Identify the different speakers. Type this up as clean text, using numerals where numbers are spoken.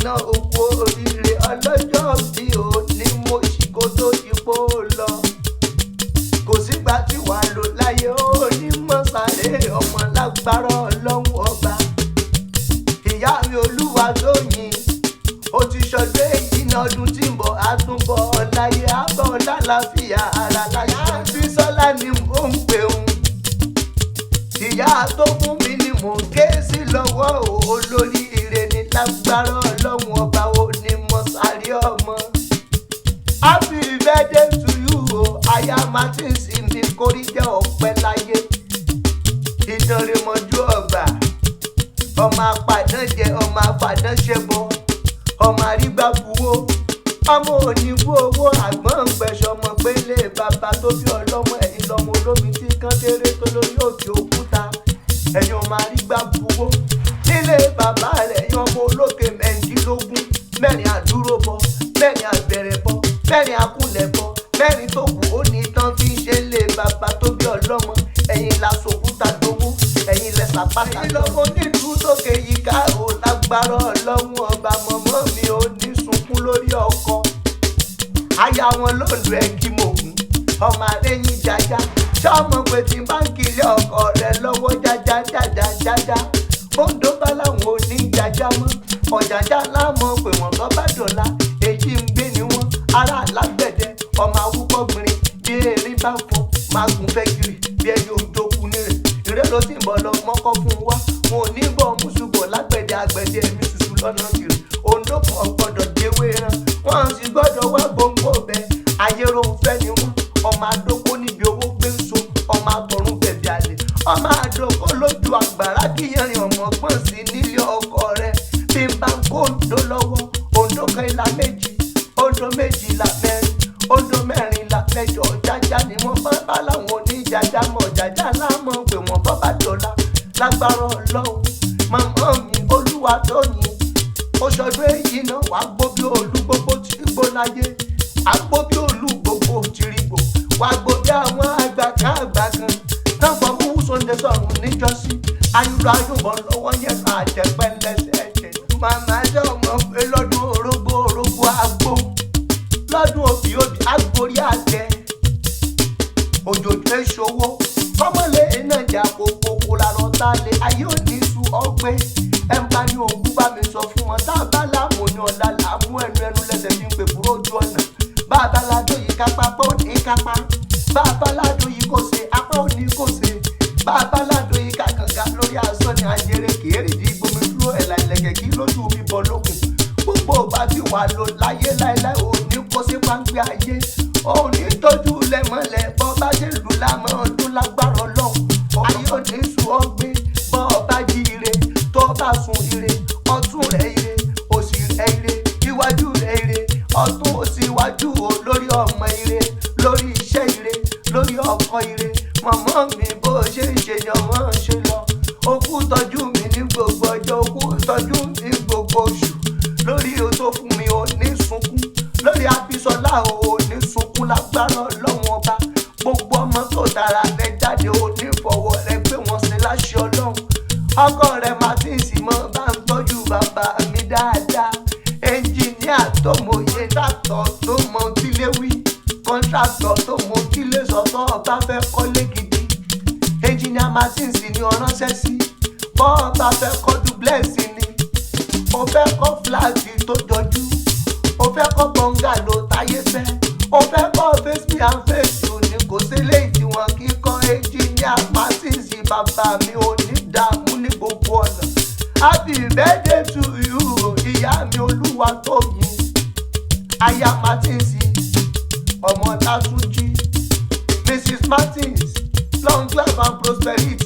Speaker 1: iná oko oríire ọlọ́jọ́ bí o ní mo ṣì kó tó ipò lọ. Kò sígbà tí wàá lò láyé ó ní mọ́sàlẹ̀ ọmọ lágbára ọlọ́run ọba. Ìyá mi Olúwatóyìn ó ti ṣọdún èyí ní ọdún tí ń bọ̀ àtúbọ̀ láyé àbọ̀ lálàáfíà ara láyé. Bísọ́lá ni mò ń pè ń. Ìyá tó fún mi ni mò ń ké sí lọ́wọ́ olórí ire ní lágbára ọlọ́run ọba ó ní mọ́sàrí ọmọ. Happy birthday to you o aya Martins mi kórí jẹ́ ọ̀pẹ láyé. Ìdánrẹ́ mọ́jú ọba ọmọ apàdán jẹ ọmọ apàdán ṣẹbọ ọmọ àrígbá buwó ọmọ onígbó owó àgbọ̀n gbẹ̀ṣọ ọmọ pélé bàbá tó bí ọlọ́mọ ẹ̀yìn lọ́mọ olómi tí kán tẹ́rẹ́ tó lórí òkè òkúta ẹ̀yìn ọmọ àrígbá buwó nílé bàbá rẹ̀ ẹ̀yìn ọmọ olókè mẹ́rìndínlógún mẹ́rin àdúróbọ mẹ́rin àbẹ̀rẹ̀bọ mẹ́rin akúnlẹ̀bọ mẹ́rin tó kù ó ní tán fi ń ṣe lé bàbá tó bí ọlọ́mọ ẹ̀yìn làṣòkúta dowó ẹ̀yìn lẹ́sà pátá lọ́mọ nílùú sókè yíká ò lágbára ọlọ́run ọba mọ̀mọ́ mi ò ní sunkún lórí ọkọ. Aya wọn lóńdó ẹ kí mo gùn ọmọ àrẹ́yìn jájá ṣọ́mọ pé tí bá ń kiri ọkọ rẹ lọ́wọ́ jájá jájá jájá bóńdó bá láwọn ò ní jájá mọ́ ọ̀jájá láàmú pé wọ́n tó bá dọ̀la èyí ń gbé ni wọ́n ará alágbẹ̀dẹ ọmọ awúkọ́ gbìnrín bí erin bá fọ máa gùn fẹ́ kiri bí ẹni òjòkú nírè ìrẹ́ ló ti ń bọ̀ lọ mọ́kọ́ fún wa wọn ò ní bọ̀ mùsùlùmọ̀ lágbẹ̀dẹ àgbẹ̀dẹ mi ṣùṣù lọ́nà kiri ondo kan gbọ́dọ̀ déwé rán wọ́n sì gbọ́dọ̀ wá gbòǹgbò bẹ́ẹ̀ ayérò fẹ́ ni wọ́n ọmọ àdókò níbi owó gbé ń so ọmọ àtọ̀run bẹ̀bẹ̀ àlè ọmọ àdókò lójú àgbàrá kíyẹrin ọmọ gbọ̀n sí nílé ọkọ rẹ̀ bí n bá ń kó ondo lọ́wọ́ ondo kan ìlà méjì ondo méjì ìlà mẹ́rin ondo mẹ́rin ìlà mẹ́jọ jájá ni wọ́n bá láwọn oníjàjá mọ̀ jájá láàmọ̀ pé wọ́n bọ́ bá dọ̀la lágbára ọlọ́run màmá mi Olúwatóyìn ó ṣọdún èyí náà wàá gbó bí olú gbogbo tí gbó láyé wàá gbó bí olú gbogbo tìrìgbò wàá gbó bí àwọn àgbà kan náà fọ mú Sunday sọ̀rùn níjọ́sí ayúlọ ayúbọ̀ lọ́wọ́ yẹn máa jẹ́pẹ́ lẹ́sẹ̀ ẹ̀jẹ̀ màmá jẹ́ ọmọ pé lọ́dún orógbó àgbo lọ́dún òbí àgbórí àjẹ òjòjò ìṣòwò kọ́mọ́lé iná jà kókó lára ọ̀tá lé ayé òní su ọgbẹ́ ẹ̀ ń bá ní ògùn bá mi sọ fún wọn tá a bá láàmú ní ọ̀la làámú ẹnu lẹ́sẹ̀ fi ń pè fúró ojú ọ̀nà bá a bá ládùn yìí kápá pé ó ní kápá bá a bá ládùn yìí kò ṣe apá ò ní kò ṣe bá a bá ládùn yìí kàkàngà lórí asán ni àjẹrẹ kìí di gbomi dúró ẹ̀là ìlẹ̀kẹ̀ kí lójú mi bọ̀ lókun gbogbo ọba tí wà lò láyé láéláé ò ní kó sí páńpẹ́ ayé ò ní tọ́jú lẹ́mọ́lẹ̀ bọ́ bá ṣe lù lámọ́ ọdún lágbára ọlọ́run ayé ò ní sùn ọgbẹ́ bọ́ ọba jí ire tó bá sùn ire ọ̀tún rẹ̀ ire òsì rẹ̀ ire iwájú rẹ̀ ire ọ̀tún òsì iwájú o lórí ọmọ ire lórí iṣẹ́ ire lórí ọkọ ire mọ̀mọ́ mi bó ṣe ń ṣe ni ọmọ ṣe lọ okú tọ́jú mi ní gbogbo ọjọ́ okú tọ́jú mi gbogbo oṣù lórí o tó fún mi ò ní sunkún lórí Abísọ́lá ò ní sunkún lágbára ọlọ́run ọba gbogbo ọmọ tó dára rẹ jáde ò ní fọwọ́ rẹ gbé wọn sí láṣẹ ọlọ́run ọkọ rẹ Martins mọ́ bá ń tọ́jú bàbá mi dáadáa ẹnjìníà tó mọ̀ye dàtọ̀ tó mọ tílé wí kọ́ńtàtọ̀ tó mọ tílé sọ́tọ̀ ọba fẹ́ kọ́lé gidi ẹnjìníà Martins ni ọ̀ránṣẹ́ sí bọ́ ọba fẹ́ kọ́ dúplẹ̀sì ni o fẹ́ kọ́ fúláàtì tó jọjú o fẹ́ kọ́ bọ́ngàlò táyé fẹ́ o fẹ́ kọ́ fésì and fésì òní kò sí léyìí tí wọ́n kí kọ́ ẹnjìníà Martins bàbá mi ò ní dààmú ní gbogbo ọ̀nà happy birthday to you ìyá mi Olúwatóyìn aya Martins ọmọ Látúnjí Mrs. Martins long life and prosperity